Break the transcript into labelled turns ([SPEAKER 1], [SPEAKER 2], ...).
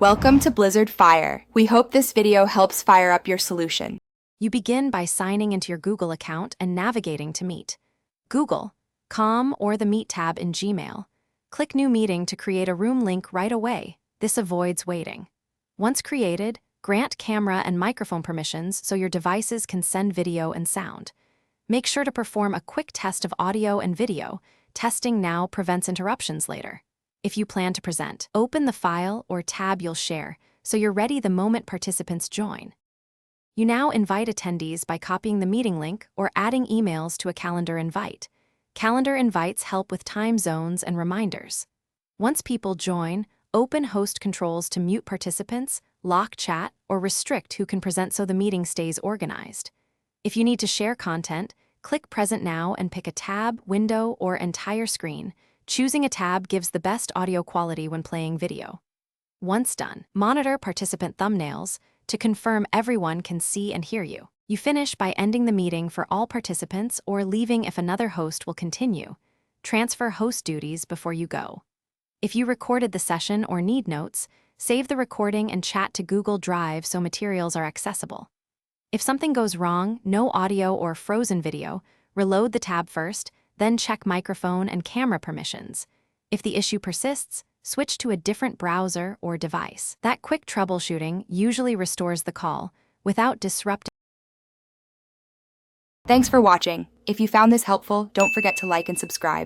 [SPEAKER 1] Welcome to Blizzard Fire. We hope this video helps fire up your solution.
[SPEAKER 2] You begin by signing into your Google account and navigating to Meet. Google, Com, or the Meet tab in Gmail. Click New Meeting to create a room link right away. This avoids waiting. Once created, grant camera and microphone permissions so your devices can send video and sound. Make sure to perform a quick test of audio and video. Testing now prevents interruptions later. If you plan to present, open the file or tab you'll share so you're ready the moment participants join. You now invite attendees by copying the meeting link or adding emails to a calendar invite. Calendar invites help with time zones and reminders. Once people join, open host controls to mute participants, lock chat, or restrict who can present so the meeting stays organized. If you need to share content, click Present Now and pick a tab, window, or entire screen. Choosing a tab gives the best audio quality when playing video. Once done, monitor participant thumbnails to confirm everyone can see and hear you. You finish by ending the meeting for all participants or leaving if another host will continue. Transfer host duties before you go. If you recorded the session or need notes, save the recording and chat to Google Drive so materials are accessible. If something goes wrong, no audio or frozen video, reload the tab first, then check microphone and camera permissions. If the issue persists, switch to a different browser or device. That quick troubleshooting usually restores the call without disrupting.
[SPEAKER 1] Thanks for watching. If you found this helpful, don't forget to like and subscribe.